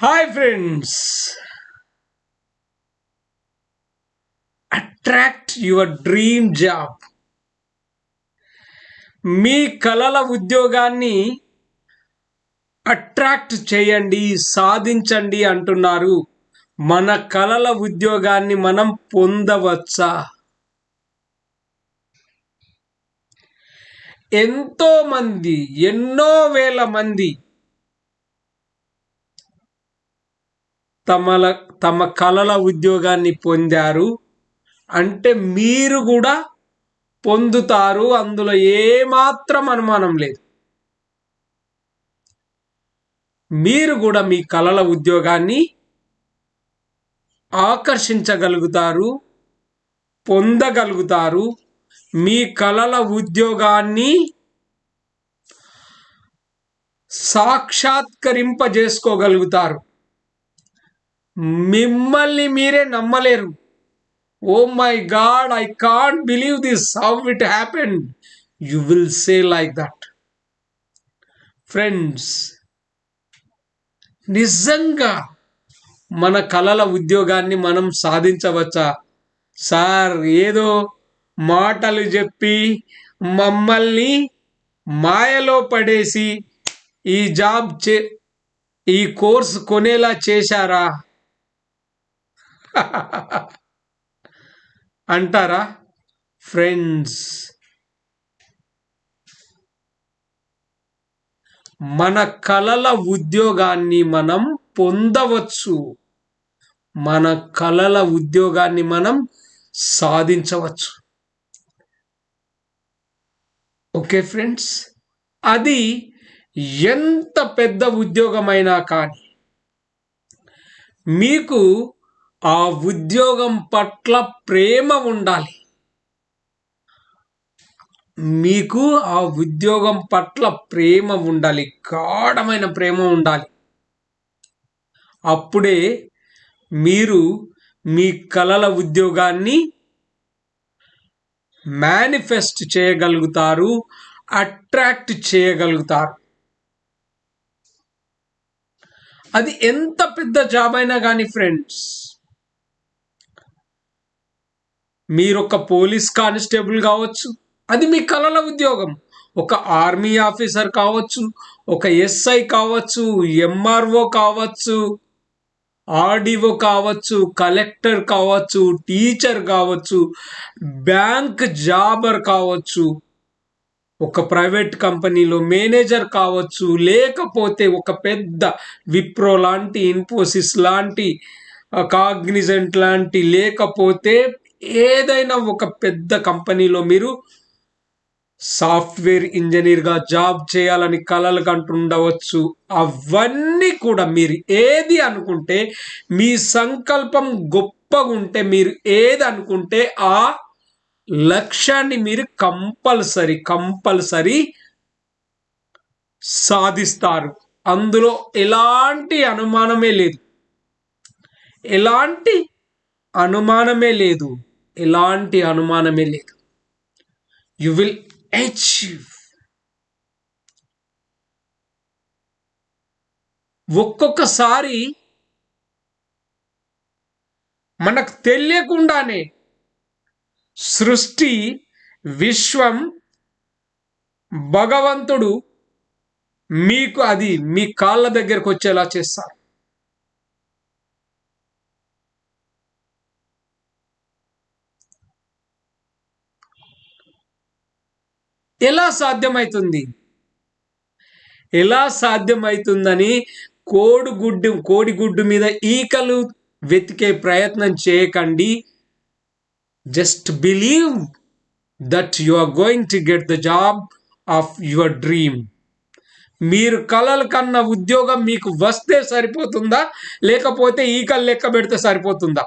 Hi friends, attract your dream job. మీ కలల ఉద్యోగాన్ని attract చేయండి, సాధించండి అంటున్నారు. మన కలల ఉద్యోగాన్ని మనం పొందవచ్చా? ఎంతో మంది, ఎన్నో వేల మంది తమ కలల ఉద్యోగాన్ని పొందారు. అంటే మీరు కూడా పొందుతారు, అందులో ఏమాత్రం అనుమానం లేదు. మీరు కూడా మీ కలల ఉద్యోగాన్ని ఆకర్షించగలుగుతారు, పొందగలుగుతారు. మీ కలల ఉద్యోగాన్ని సాక్షాత్కరింపజేసుకోగలుగుతారు. మిమ్మల్ని మీరే నమ్మలేరు. Oh my god, I can't believe this, how it happened. You will say like that. Friends, నిజంగా మన కలల ఉద్యోగాన్ని మనం సాధించవచ్చా? సార్, ఏదో మాటలు చెప్పి మమ్మల్ని మాయలో పడేసి ఈ కోర్సు కొనేలా చేశారా అంటారా? ఫ్రెండ్స్, మన కలల ఉద్యోగాన్ని మనం పొందవచ్చు. మన కలల ఉద్యోగాన్ని మనం సాధించవచ్చు. ఓకే ఫ్రెండ్స్, అది ఎంత పెద్ద ఉద్యోగమైనా కానీ మీకు ఆ ఉద్యోగం పట్ల ప్రేమ ఉండాలి. మీకు ఆ ఉద్యోగం పట్ల ప్రేమ ఉండాలి, గాఢమైన ప్రేమ ఉండాలి. అప్పుడే మీరు మీ కలల ఉద్యోగాన్ని మేనిఫెస్ట్ చేయగలుగుతారు, అట్రాక్ట్ చేయగలుగుతారు. అది ఎంత పెద్ద జాబ్ అయినా కానీ ఫ్రెండ్స్, మీరొక పోలీస్ కానిస్టేబుల్ కావచ్చు, అది మీ కలల ఉద్యోగం. ఒక ఆర్మీ ఆఫీసర్ కావచ్చు, ఒక ఎస్ఐ కావచ్చు, ఎంఆర్ఓ కావచ్చు, ఆర్డీఓ కావచ్చు, కలెక్టర్ కావచ్చు, టీచర్ కావచ్చు, బ్యాంక్ జాబర్ కావచ్చు, ఒక ప్రైవేట్ కంపెనీలో మేనేజర్ కావచ్చు, లేకపోతే ఒక పెద్ద విప్రో లాంటి, ఇన్ఫోసిస్ లాంటి, కాగ్నిజెంట్ లాంటి, లేకపోతే ఏదైనా ఒక పెద్ద కంపెనీలో మీరు సాఫ్ట్వేర్ ఇంజనీర్గా జాబ్ చేయాలని కలలు కంటుండవచ్చు. అవన్నీ కూడా మీరు ఏది అనుకుంటే, మీ సంకల్పం గొప్పగా ఉంటే, మీరు ఏది అనుకుంటే ఆ లక్ష్యాన్ని మీరు కంపల్సరీ సాధిస్తారు. అందులో ఎలాంటి అనుమానమే లేదు. ఎలాంటి అనుమానమే లేదు. You will achieve. ఒక్కొక్కసారి మనకు తెలియకుండానే సృష్టి, విశ్వం, భగవంతుడు మీకు అది మీ కాళ్ళ దగ్గరకు వచ్చేలా చేస్తారు. ఎలా సాధ్యమవుతుందని కోడిగుడ్డు మీద ఈకలు వెతికే ప్రయత్నం చేయకండి. Just believe that you are going to get the job of your dream. మీరు కలలు కన్న ఉద్యోగం మీకు వస్తే సరిపోతుందా, లేకపోతే ఈకలు లెక్క పెడితే సరిపోతుందా?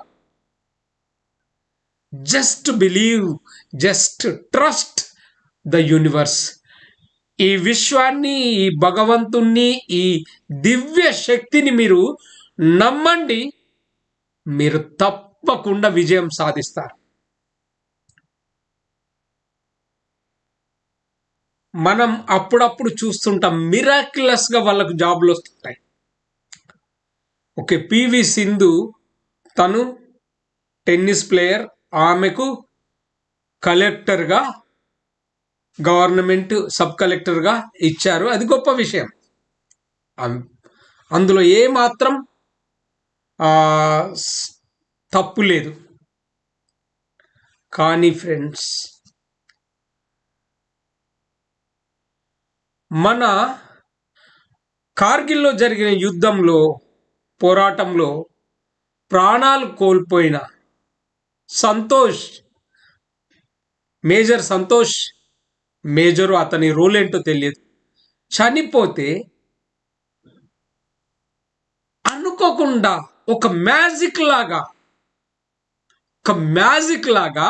Just believe, just trust the universe. ఈ విశ్వాన్ని, ఈ భగవంతుణ్ణి, ఈ దివ్య శక్తిని మీరు నమ్మండి. మీరు తప్పకుండా విజయం సాధిస్తారు. మనం అప్పుడప్పుడు చూస్తుంటాం, మిరాక్యులస్గా వాళ్ళకు జాబులు వస్తుంటాయి. ఓకే, పివి సింధు తను టెన్నిస్ ప్లేయర్, ఆమెకు కలెక్టర్గా గవర్నమెంట్ సబ్ కలెక్టర్గా ఇచ్చారు. అది గొప్ప విషయం. అందులో ఏమాత్రం తప్పు లేదు. కానీ ఫ్రెండ్స్, మన కార్గిల్లో జరిగిన యుద్ధంలో, పోరాటంలో ప్రాణాలు కోల్పోయిన మేజర్ సంతోష్, మేజరు అతని రోల్ ఏంటో తెలియదు, చనిపోతే అనుకోకుండా ఒక మ్యాజిక్ లాగా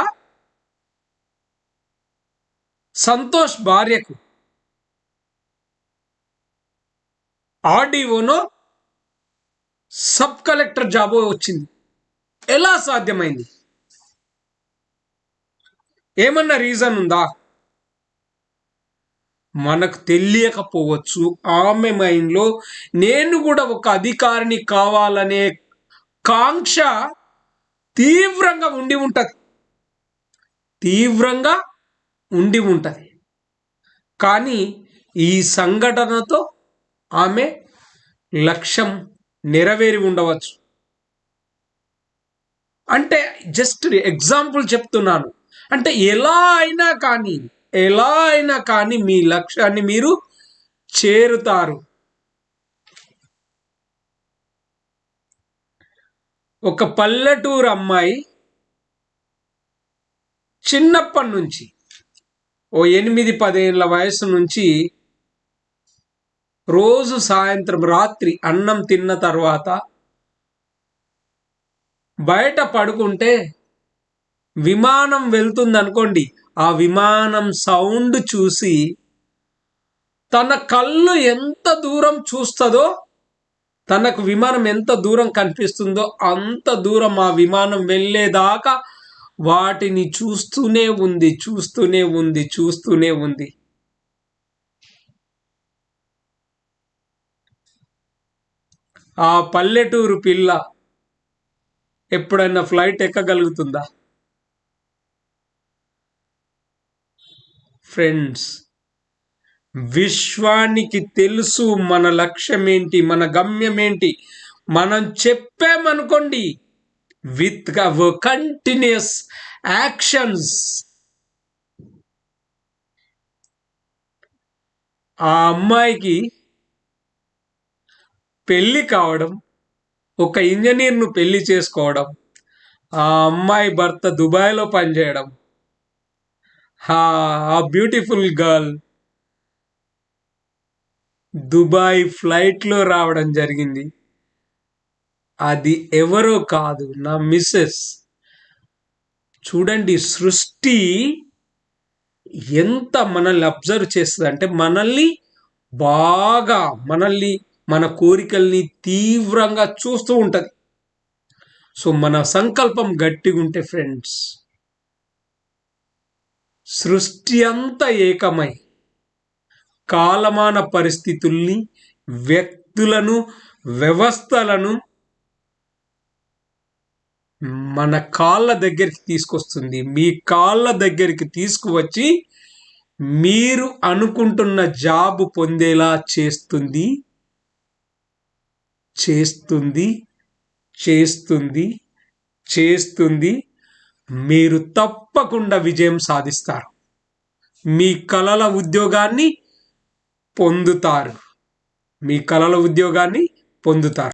సంతోష్ భార్యకు ఆర్డీఓనో సబ్ కలెక్టర్ జాబ్ వచ్చింది. ఎలా సాధ్యమైంది? ఏమన్నా రీజన్ ఉందా? మనకు తెలియకపోవచ్చు. ఆమె మైండ్లో నేను కూడా ఒక అధికారిని కావాలనే కాంక్ష తీవ్రంగా ఉండి ఉంటుంది. కానీ ఈ సంఘటనతో ఆమె లక్ష్యం నెరవేరి ఉండవచ్చు. అంటే జస్ట్ ఎగ్జాంపుల్ చెప్తున్నాను. అంటే ఎలా అయినా కానీ మీ లక్ష్యాన్ని మీరు చేరుతారు. ఒక పల్లెటూరు అమ్మాయి చిన్నప్పటి నుంచి, ఓ 8-10 ఏళ్ళ వయసు నుంచి, రోజు సాయంత్రం రాత్రి అన్నం తిన్న తర్వాత బయట పడుకుంటే విమానం వెళ్తుందనుకోండి, ఆ విమానం సౌండ్ చూసి తన కళ్ళు ఎంత దూరం చూస్తుందో, తనకు విమానం ఎంత దూరం కనిపిస్తుందో అంత దూరం ఆ విమానం వెళ్ళేదాకా వాటిని చూస్తూనే ఉంది. ఆ పల్లెటూరు పిల్ల ఎప్పుడైనా ఫ్లైట్ ఎక్కగలుగుతుందా? ఫ్రెండ్స్, విశ్వానికి తెలుసు మన లక్ష్యం ఏంటి, మన గమ్యం ఏంటి. మనం చెప్పామనుకోండి, విత్ కంటిన్యూస్ యాక్షన్స్ ఆ అమ్మాయికి పెళ్లి కావడం, ఒక ఇంజనీర్ను పెళ్లి చేసుకోవడం, ఆ అమ్మాయి భర్త దుబాయ్లో పనిచేయడం, ఆ బ్యూటిఫుల్ గర్ల్ దుబాయ్ ఫ్లైట్లో రావడం జరిగింది. అది ఎవరో కాదు, నా మిస్సెస్. చూడండి, సృష్టి ఎంత మనల్ని అబ్జర్వ్ చేస్తుంది అంటే, మన కోరికల్ని తీవ్రంగా చూస్తూ ఉంటుంది. సో మన సంకల్పం గట్టిగా ఉంటే ఫ్రెండ్స్, సృష్టి అంతా ఏకమై కాలమాన పరిస్థితుల్ని, వ్యక్తులను, వ్యవస్థలను మన కాళ్ళ దగ్గరికి తీసుకొస్తుంది. మీ కాళ్ళ దగ్గరికి తీసుకువచ్చి మీరు అనుకుంటున్న జాబ్ పొందేలా చేస్తుంది. మీరు తప్పకుండా విజయం సాధిస్తారు. మీ కలల ఉద్యోగాన్ని పొందుతారు.